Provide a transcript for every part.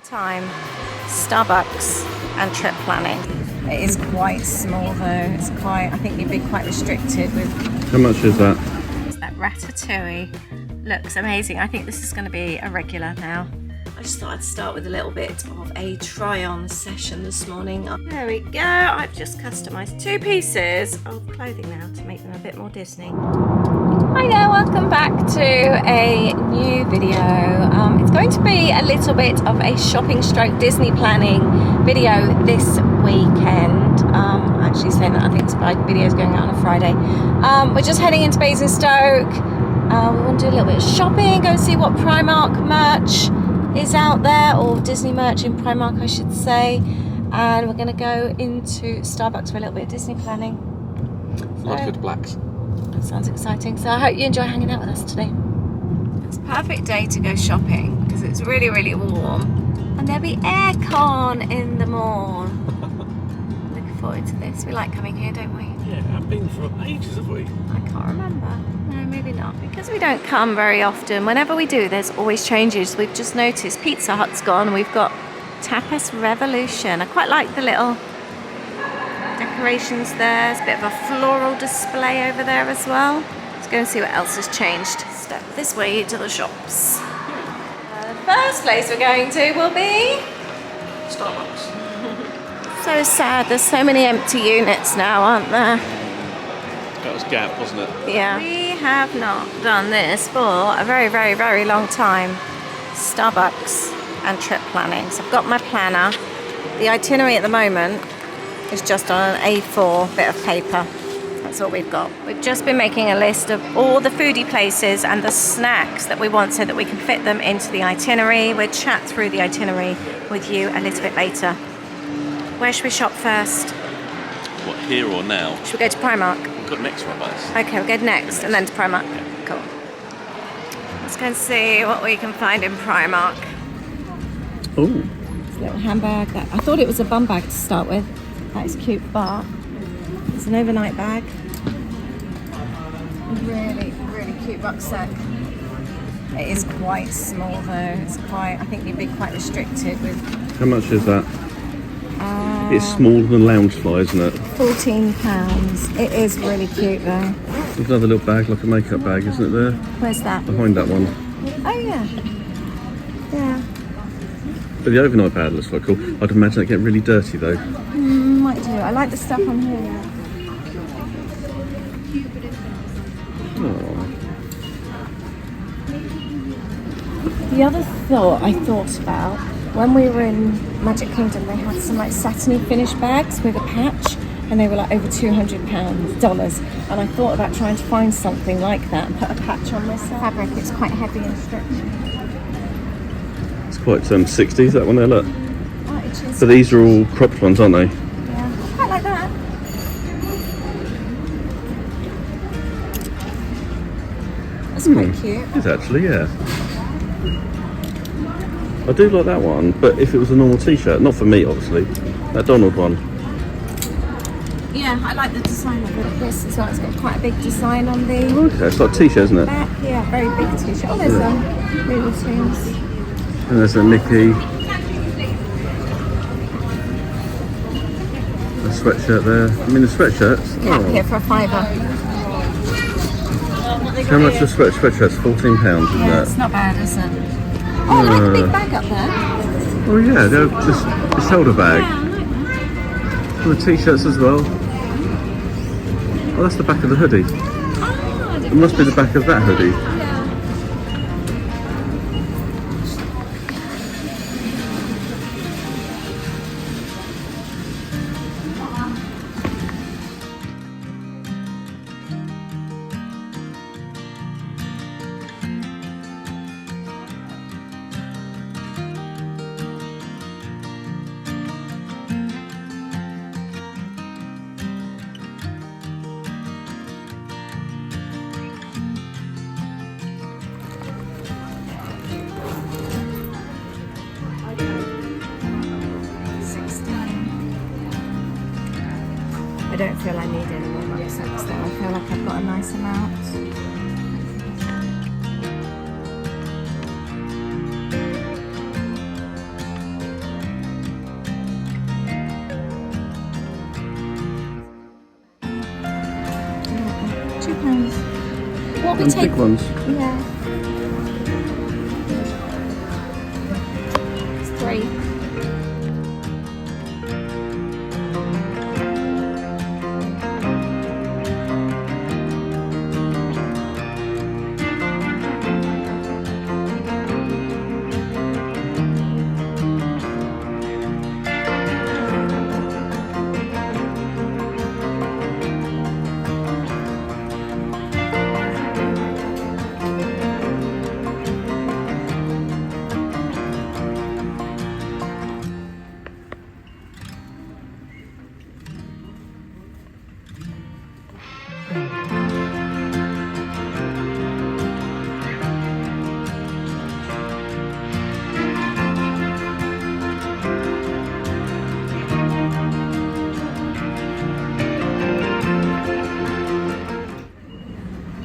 Time, Starbucks and trip planning. It is quite small though. It's quite, I think you'd be quite restricted with... How much is that? That Ratatouille looks amazing. I think this is going to be a regular now. I just thought I'd start with a little bit of a try-on session this morning. There we go. I've just customised 2 pieces of clothing now to make them a bit more Disney. Hi there, welcome back to a new video. It's going to be a little bit of a shopping stroke Disney planning video this weekend. Actually saying that, I think the video's going out on a Friday. We're just heading into Basingstoke. We want to do a little bit of shopping, go and see what Primark merch is out there, or Disney merch in Primark I should say. And we're going to go into Starbucks for a little bit of Disney planning. I'd go to Blacks. That sounds exciting. So I hope you enjoy hanging out with us today. It's a perfect day to go shopping because it's really, really warm. And there'll be aircon in the mall. Looking forward to this. We like coming here, don't we? Yeah, I've been for ages, have we? I can't remember. No, maybe not. Because we don't come very often. Whenever we do, there's always changes. We've just noticed Pizza Hut's gone. We've got Tapas Revolution. I quite like the little decorations there. There's a bit of a floral display over there as well. Let's go and see what else has changed. Step this way to the shops. The first place we're going to will be Starbucks. So sad, there's so many empty units now, aren't there? That was Gap, wasn't it? Yeah. We have not done this for a very, very, very long time. Starbucks and trip planning. So I've got my planner. The itinerary at the moment is just on an A4 bit of paper. That's all we've got. We've just been making a list of all the foodie places and the snacks that we want so that we can fit them into the itinerary. We'll chat through the itinerary with you a little bit later. Where should we shop first? What, here or now? Should we go to Primark? We've got next one, guys. Okay, we'll go next and then to Primark. Yeah. Cool. Let's go and see what we can find in Primark. Oh. Little handbag. I thought it was a bum bag to start with. That is cute, but it's an overnight bag. Really, really cute rucksack. It is quite small though. It's quite, I think you'd be quite restricted with... How much is that? It's smaller than Loungefly, isn't it? £14. It is really cute though. There's another little bag, like a makeup bag, isn't it there? Where's that? Behind that one. Oh yeah. Yeah. But the overnight bag looks quite cool. I'd imagine it get really dirty though. Might do. I like the stuff on here. Oh. The other thought I thought about, when we were in Magic Kingdom, they had some like satiny finish bags with a patch, and they were like over $200. And I thought about trying to find something like that and put a patch on this fabric. It's quite heavy and stretchy. It's quite 60s, that one there, look. Oh, it is. So these are all cropped ones, aren't they? Yeah, I quite like that. That's quite cute. It is actually, yeah. I do like that one, but if it was a normal t-shirt, not for me obviously, that Donald one. Yeah, I like the design of this as well. It's got quite a big design on the Okay, it's like a t-shirt, isn't it? back. Yeah, very big t-shirt. Oh, there's Looney Tunes. And there's a Mickey. A sweatshirt there. I mean the sweatshirts. Cap here for £5. How much is the sweatshirt's? £14, isn't Yeah, it? it's not bad, is it? Oh, I like a big bag up there. Oh yeah, they're just a shoulder bag. Yeah, I like that. And the t-shirts as well. Oh, that's the back of the hoodie. Oh, I It must be the back of that hoodie. I don't feel I need any more rucksacks though. I feel like I've got a nice amount. we And take big ones. Yeah. It's 3.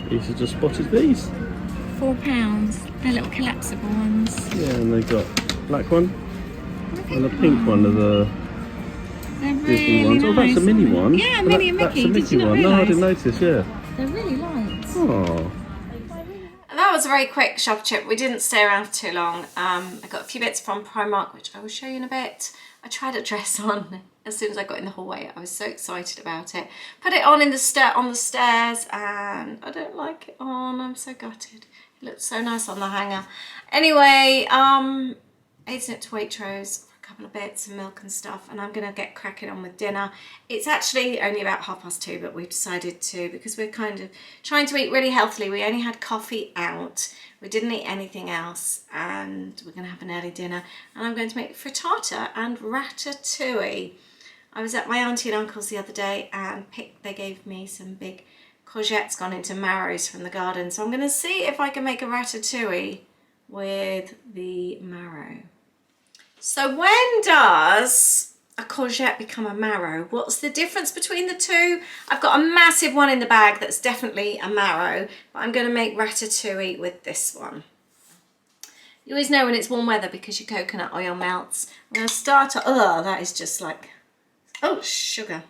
Lisa just spotted these. £4. They're little collapsible ones. Yeah, and they've got black one and a pink one of the They're Disney really ones. nice. Oh, that's a mini one. Yeah, Oh, Minnie and that's Mickey. a Did you not one. No, I realise? didn't notice. Yeah. They're really light. Oh. And that was a very quick shop trip. We didn't stay around for too long. I got a few bits from Primark, which I will show you in a bit. I tried a dress on as soon as I got in the hallway. I was so excited about it. Put it on on the stairs, and I don't like it on. I'm so gutted. It looks so nice on the hanger. Anyway, ate it to Waitrose. A couple of bits of milk and stuff, and I'm gonna get cracking on with dinner. It's actually only about 2:30, but we've decided to, because we're kind of trying to eat really healthily. We only had coffee out, we didn't eat anything else, and we're gonna have an early dinner, and I'm going to make frittata and ratatouille. I was at my auntie and uncle's the other day and they gave me some big courgettes gone into marrows from the garden, so I'm gonna see if I can make a ratatouille with the marrow. So when does a courgette become a marrow? What's the difference between the two? I've got a massive one in the bag that's definitely a marrow, but I'm going to make ratatouille with this one. You always know when it's warm weather because your coconut oil melts. I'm going to start, that is just like, oh, sugar.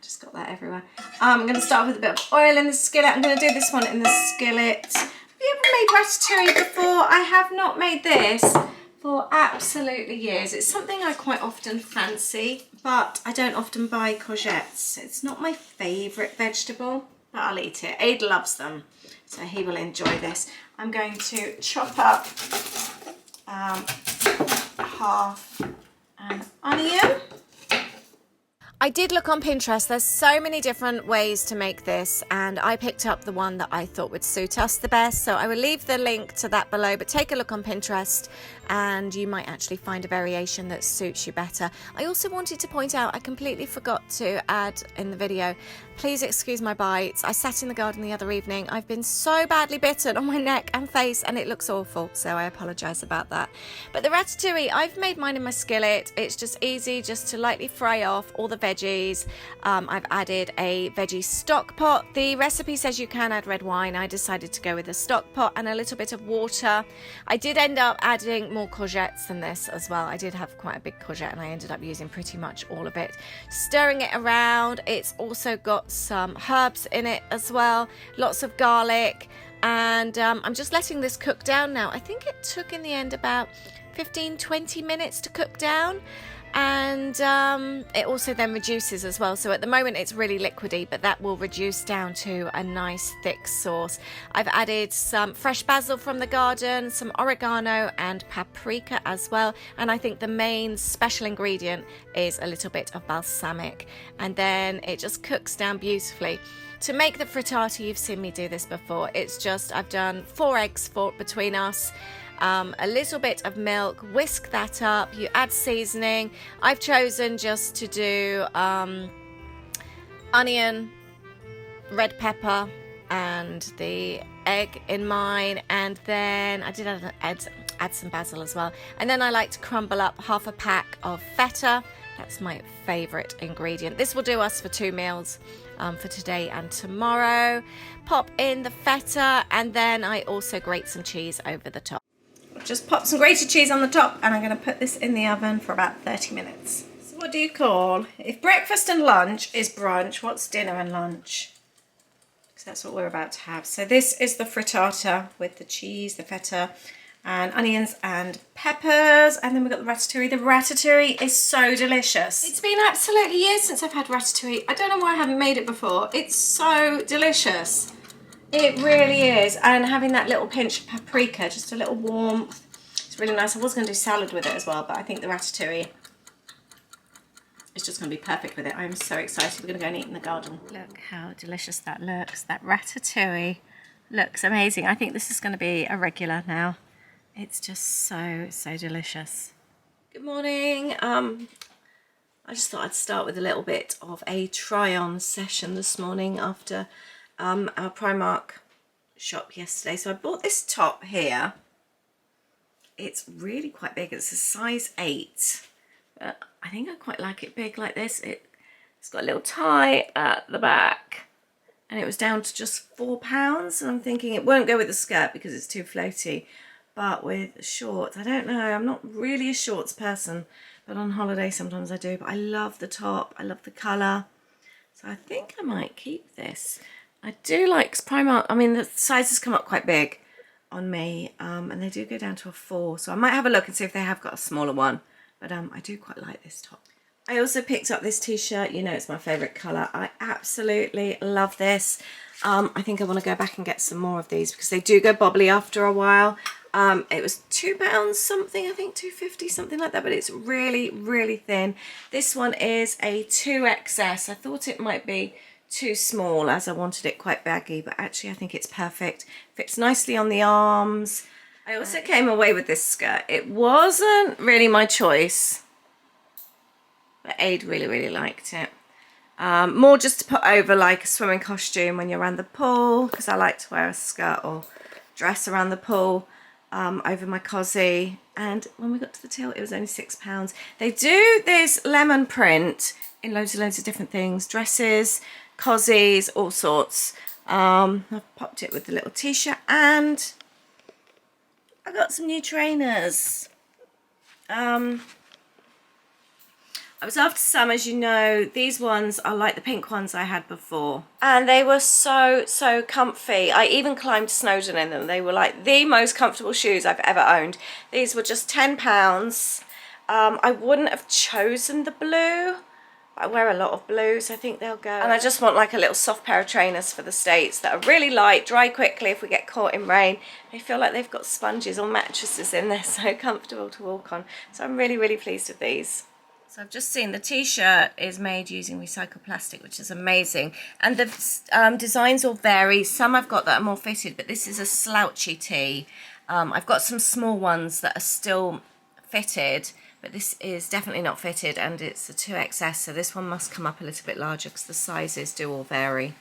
Just got that everywhere. I'm going to start with a bit of oil in the skillet. I'm going to do this one in the skillet. Have you ever made ratatouille before? I have not made this for absolutely years. It's something I quite often fancy, but I don't often buy courgettes. It's not my favourite vegetable, but I'll eat it. Aid loves them, so he will enjoy this. I'm going to chop up half an onion. I did look on Pinterest. There's so many different ways to make this, and I picked up the one that I thought would suit us the best. So I will leave the link to that below, but take a look on Pinterest and you might actually find a variation that suits you better. I also wanted to point out, I completely forgot to add in the video, please excuse my bites. I sat in the garden the other evening. I've been so badly bitten on my neck and face and it looks awful, so I apologise about that. But the ratatouille, I've made mine in my skillet. It's just easy just to lightly fry off all the veggies. I've added a veggie stock pot. The recipe says you can add red wine. I decided to go with a stock pot and a little bit of water. I did end up adding more courgettes than this as well. I did have quite a big courgette and I ended up using pretty much all of it. Stirring it around. It's also got some herbs in it as well, lots of garlic, and I'm just letting this cook down now. I think it took in the end about 15-20 minutes to cook down, and it also then reduces as well. So at the moment it's really liquidy, but that will reduce down to a nice thick sauce. I've added some fresh basil from the garden, some oregano and paprika as well, and I think the main special ingredient is a little bit of balsamic, and then it just cooks down beautifully. To make the frittata, you've seen me do this before. It's just, I've done 4 eggs between us, a little bit of milk, whisk that up, you add seasoning. I've chosen just to do onion, red pepper and the egg in mine, and then I did add some basil as well, and then I like to crumble up half a pack of feta. That's my favourite ingredient. This will do us for 2 meals for today and tomorrow. Pop in the feta, and then I also grate some cheese over the top. Just pop some grated cheese on the top, and I'm going to put this in the oven for about 30 minutes. So what do you call, if breakfast and lunch is brunch, what's dinner and lunch? Because that's what we're about to have. So this is the frittata with the cheese, the feta, and onions and peppers. And then we've got the ratatouille. The ratatouille is so delicious. It's been absolutely years since I've had ratatouille. I don't know why I haven't made it before. It's so delicious. It really is. And having that little pinch of paprika, just a little warmth. It's really nice. I was going to do salad with it as well, but I think the ratatouille is just going to be perfect with it. I'm so excited. We're going to go and eat in the garden. Look how delicious that looks. That ratatouille looks amazing. I think this is going to be a regular now. It's just so delicious. Good morning. I just thought I'd start with a little bit of a try-on session this morning after our Primark shop yesterday. So I bought this top here. It's really quite big. It's a size 8. But I think I quite like it big like this. It's got a little tie at the back. And it was down to just £4. And I'm thinking it won't go with the skirt because it's too floaty. But with shorts, I don't know. I'm not really a shorts person. But on holiday sometimes I do. But I love the top. I love the colour. So I think I might keep this. I do like Primark. I mean, the sizes come up quite big on me. And they do go down to a 4. So I might have a look and see if they have got a smaller one. But I do quite like this top. I also picked up this t-shirt. You know it's my favourite colour. I absolutely love this. I think I want to go back and get some more of these because they do go bobbly after a while. It was £2 something, I think £2.50, something like that, but it's really thin. This one is a 2XS. I thought it might be too small as I wanted it quite baggy, but actually I think it's perfect. Fits nicely on the arms. I also came away with this skirt. It wasn't really my choice, but Aid really liked it. More just to put over like a swimming costume when you're around the pool, because I like to wear a skirt or dress around the pool. Over my cosy, and when we got to the till it was only £6. They do this lemon print in loads of different things, dresses, cozies, all sorts. I've popped it with the little t-shirt, and I got some new trainers. I was after some, as you know. These ones are like the pink ones I had before. And they were so comfy. I even climbed Snowdon in them. They were like the most comfortable shoes I've ever owned. These were just £10. I wouldn't have chosen the blue. I wear a lot of blues. I think they'll go. And I just want like a little soft pair of trainers for the States that are really light, dry quickly if we get caught in rain. They feel like they've got sponges or mattresses in there, so comfortable to walk on. So I'm really pleased with these. So I've just seen the t-shirt is made using recycled plastic, which is amazing. And the designs all vary. Some I've got that are more fitted, but this is a slouchy tee. I've got some small ones that are still fitted, but this is definitely not fitted, and it's a 2XS, so this one must come up a little bit larger because the sizes do all vary.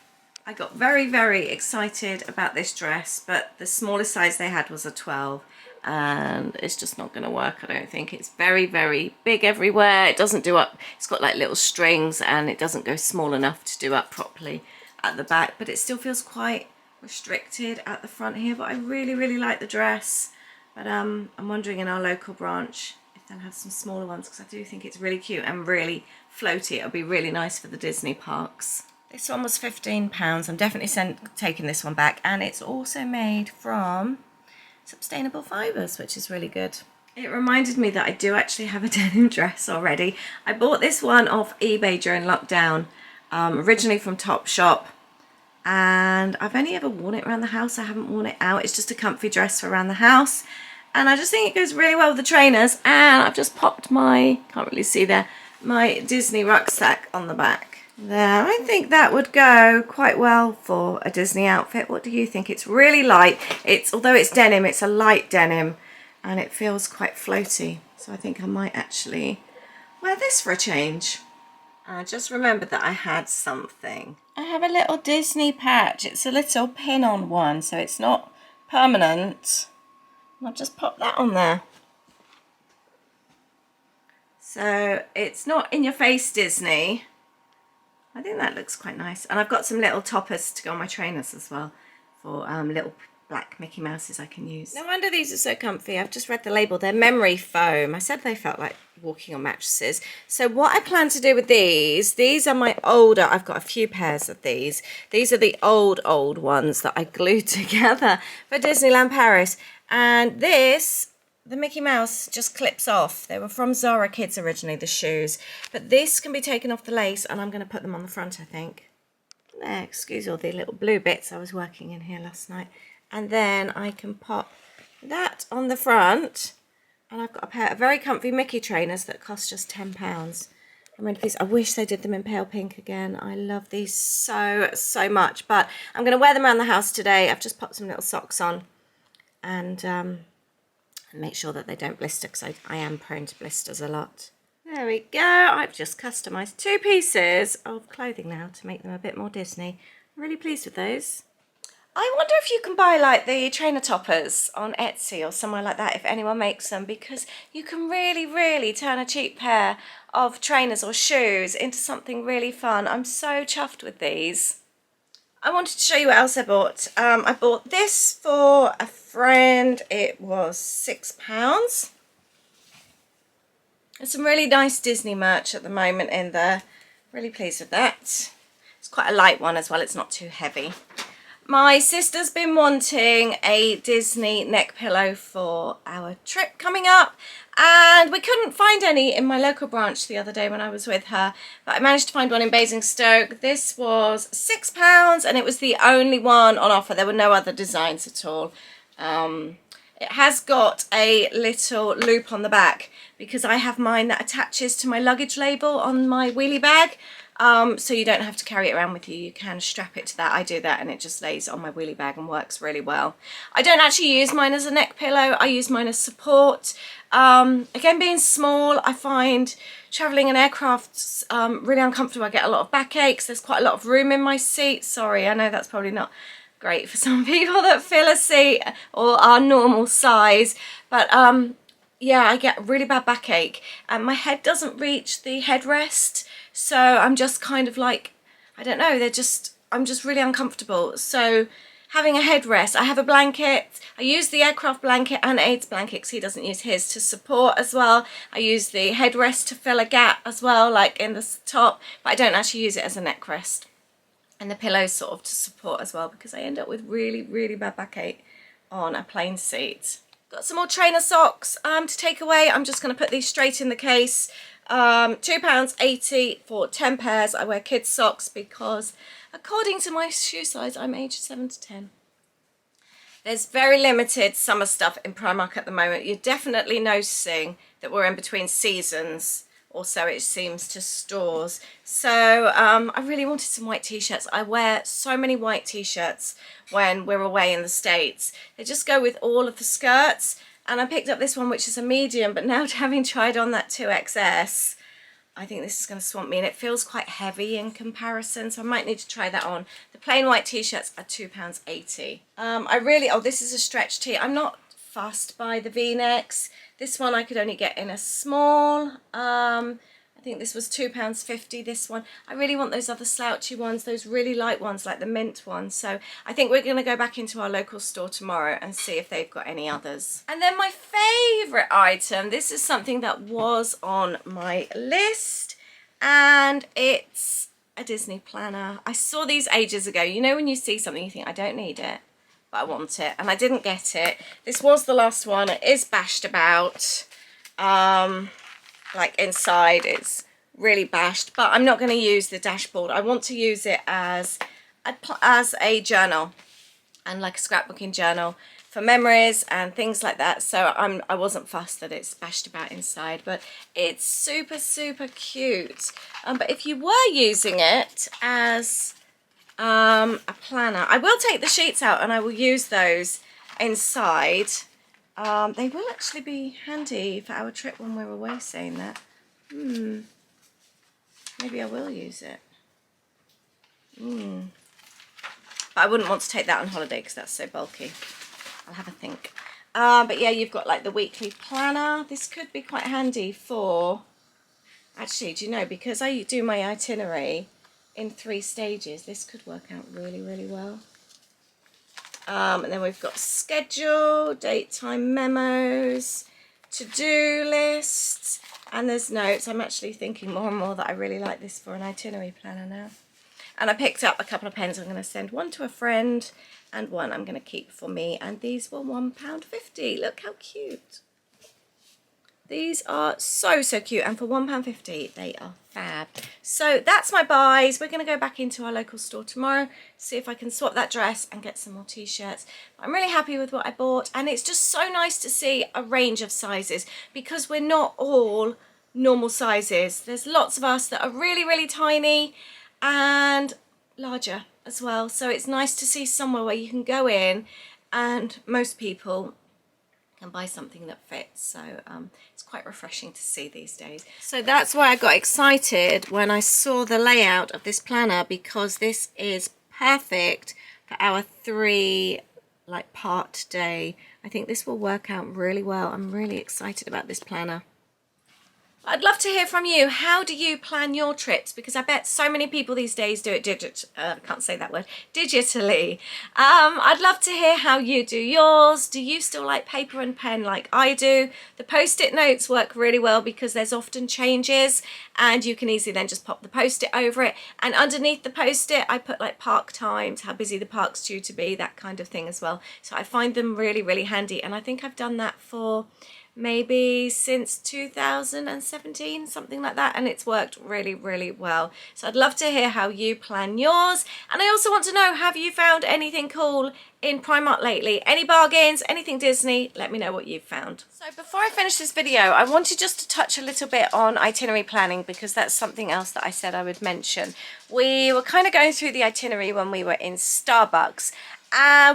I got very excited about this dress, but the smallest size they had was a 12. And it's just not going to work, I don't think. It's very big everywhere. It doesn't do up. It's got like little strings, and it doesn't go small enough to do up properly at the back, but it still feels quite restricted at the front here. But I really like the dress. But I'm wondering in our local branch if they'll have some smaller ones, because I do think it's really cute and really floaty. It'll be really nice for the Disney parks. This one was £15. I'm definitely taking this one back, and it's also made from sustainable fibres, which is really good. It reminded me that I do actually have a denim dress already. I bought this one off eBay during lockdown, originally from Topshop, and I've only ever worn it around the house. I haven't worn it out. It's just a comfy dress for around the house, and I just think it goes really well with the trainers. And I've just popped my, can't really see there, my Disney rucksack on the back. There, I think that would go quite well for a Disney outfit. What do you think? It's really light. Although it's denim, it's a light denim, and it feels quite floaty. So I think I might actually wear this for a change. I just remembered that I had something. I have a little Disney patch. It's a little pin-on one, so it's not permanent. I'll just pop that on there. So it's not in your face Disney. I think that looks quite nice. And I've got some little toppers to go on my trainers as well, for little black Mickey Mouses I can use. No wonder these are so comfy. I've just read the label. They're memory foam. I said they felt like walking on mattresses. So what I plan to do with these are my older, I've got a few pairs of these. These are the old ones that I glued together for Disneyland Paris. And this, the Mickey Mouse just clips off. They were from Zara Kids originally, the shoes. But this can be taken off the lace, and I'm going to put them on the front, I think. There, excuse all the little blue bits I was working in here last night. And then I can pop that on the front. And I've got a pair of very comfy Mickey trainers that cost just £10. I'm really pleased. I wish they did them in pale pink again. I love these so much. But I'm going to wear them around the house today. I've just popped some little socks on. And make sure that they don't blister, because I am prone to blisters a lot. There we go. I've just customised 2 pieces of clothing now to make them a bit more Disney. I'm really pleased with those. I wonder if you can buy like the trainer toppers on Etsy or somewhere like that, if anyone makes them, because you can really turn a cheap pair of trainers or shoes into something really fun. I'm so chuffed with these. I wanted to show you what else I bought. I bought this for a friend. It was £6. There's some really nice Disney merch at the moment in there. Really pleased with that. It's quite a light one as well. It's not too heavy. My sister's been wanting a Disney neck pillow for our trip coming up, and we couldn't find any in my local branch the other day when I was with her, but I managed to find one in Basingstoke. This was £6 and it was the only one on offer. There were no other designs at all. It has got a little loop on the back because I have mine that attaches to my luggage label on my wheelie bag. So you don't have to carry it around with you. You can strap it to that. I do that and it just lays on my wheelie bag and works really well. I don't actually use mine as a neck pillow. I use mine as support. Again, being small, I find travelling in aircraft really uncomfortable. I get a lot of backaches. There's quite a lot of room in my seat. Sorry, I know that's probably not great for some people that fill a seat or are normal size. But yeah, I get a really bad backache and my head doesn't reach the headrest. So I'm just kind of like, I don't know, I'm just really uncomfortable. So having a headrest, I have a blanket. I use the aircraft blanket and Aid's blanket because he doesn't use his, to support as well. I use the headrest to fill a gap as well, like in the top, but I don't actually use it as a neck rest. And the pillows sort of to support as well, because I end up with really bad backache on a plane seat. Got some more trainer socks to take away. I'm just going to put these straight in the case. £2.80 for 10 pairs. I wear kids socks because according to my shoe size I'm aged 7 to 10. There's very limited summer stuff in Primark at the moment. You're definitely noticing that we're in between seasons, or so it seems to stores. So I really wanted some white t-shirts. I wear so many white t-shirts when we're away in the States. They just go with all of the skirts. And I picked up this one, which is a medium, but now having tried on that 2XS, I think this is going to swamp me, and it feels quite heavy in comparison, so I might need to try that on. The plain white t-shirts are £2.80. Oh, this is a stretch tee. I'm not fussed by the V-necks. This one I could only get in a small. I think this was £2.50, this one. I really want those other slouchy ones, those really light ones like the mint ones. So I think we're going to go back into our local store tomorrow and see if they've got any others. And then my favourite item, this is something that was on my list, and it's a Disney planner. I saw these ages ago. You know when you see something you think, I don't need it, but I want it, and I didn't get it. This was the last one. It is bashed about. Like inside it's really bashed, but I'm not going to use the dashboard. I want to use it as a journal and like a scrapbooking journal for memories and things like that. So I wasn't fussed that it's bashed about inside, but it's super cute. But if you were using it as a planner, I will take the sheets out and I will use those inside. They will actually be handy for our trip when we're away, saying that. Maybe I will use it. But I wouldn't want to take that on holiday because that's so bulky. I'll have a think. But yeah, you've got like the weekly planner. This could be quite handy for... Actually, do you know, because I do my itinerary in 3 stages, this could work out really well. And then we've got schedule, date, time memos, to-do lists, and there's notes. I'm actually thinking more and more that I really like this for an itinerary planner now. And I picked up a couple of pens. I'm going to send one to a friend and one I'm going to keep for me. And these were £1.50. Look how cute. These are so cute, and for £1.50 they are fab. So that's my buys. We're going to go back into our local store tomorrow, see if I can swap that dress and get some more t-shirts. I'm really happy with what I bought, and it's just so nice to see a range of sizes because we're not all normal sizes. There's lots of us that are really tiny and larger as well. So it's nice to see somewhere where you can go in and most people can buy something that fits. So it's quite refreshing to see these days. So that's why I got excited when I saw the layout of this planner, because this is perfect for our 3 part day. I think this will work out really well. I'm really excited about this planner. I'd love to hear from you. How do you plan your trips? Because I bet so many people these days do it digitally. I'd love to hear how you do yours. Do you still like paper and pen like I do? The post-it notes work really well because there's often changes and you can easily then just pop the post-it over it. And underneath the post-it, I put park times, how busy the park's due to be, that kind of thing as well. So I find them really handy. And I think I've done that for maybe since 2017, something like that, and it's worked really well. So I'd love to hear how you plan yours. And I also want to know, have you found anything cool in Primark lately? Any bargains, anything Disney? Let me know what you've found. So before I finish this video, I wanted just to touch a little bit on itinerary planning, because that's something else that I said I would mention. We were kind of going through the itinerary when we were in Starbucks.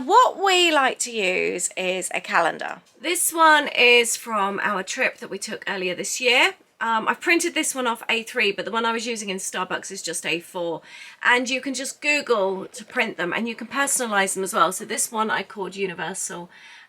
What we like to use is a calendar. This one is from our trip that we took earlier this year. I've printed this one off A3, but the one I was using in Starbucks is just A4. And you can just Google to print them, and you can personalize them as well. So this one I called Universal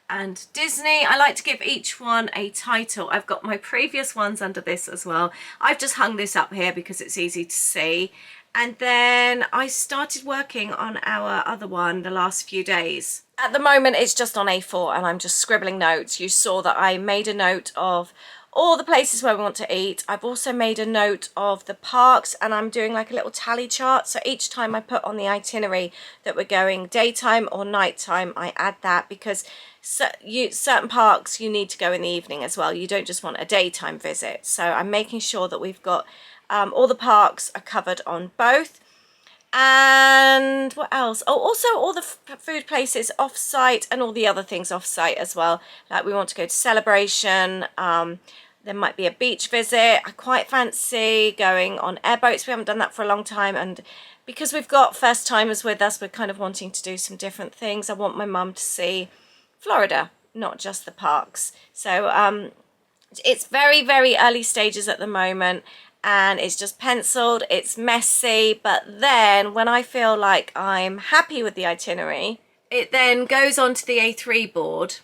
and Disney. I like to give each one a title. I've got my previous ones under this as well. I've just hung this up here because it's easy to see. And then I started working on our other one the last few days. At the moment it's just on A4 and I'm just scribbling notes. You saw that I made a note of all the places where we want to eat. I've also made a note of the parks, and I'm doing a little tally chart. So each time I put on the itinerary that we're going daytime or nighttime, I add that, because certain parks you need to go in the evening as well. You don't just want a daytime visit. So I'm making sure that we've got all the parks are covered on both. And what else? Oh, also all the food places off-site and all the other things off-site as well. Like we want to go to Celebration. There might be a beach visit. I quite fancy going on airboats. We haven't done that for a long time. And because we've got first timers with us, we're kind of wanting to do some different things. I want my mum to see Florida, not just the parks. So it's very early stages at the moment. And it's just penciled, it's messy, but then when I feel like I'm happy with the itinerary, it then goes onto the A3 board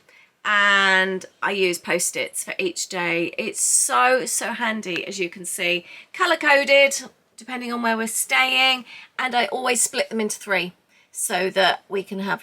and I use post-its for each day. It's so handy, as you can see. Colour-coded, depending on where we're staying, and I always split them into 3 so that we can have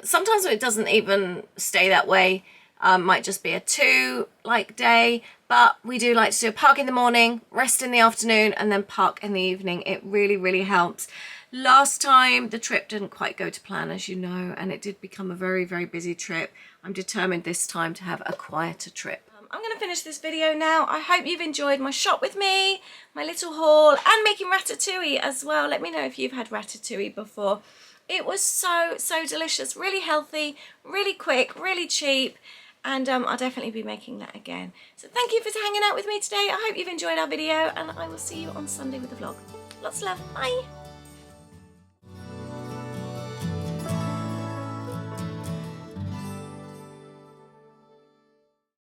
sometimes it doesn't even stay that way. Might just be a 2 day, but we do like to do a park in the morning, rest in the afternoon, and then park in the evening. It really helps. Last time the trip didn't quite go to plan, as you know, and it did become a very busy trip. I'm determined this time to have a quieter trip. I'm going to finish this video now. I hope you've enjoyed my shop with me, my little haul, and making ratatouille as well. Let me know if you've had ratatouille before. It was so delicious, really healthy, really quick, really cheap. And I'll definitely be making that again. So thank you for hanging out with me today. I hope you've enjoyed our video, and I will see you on Sunday with the vlog. Lots of love. Bye.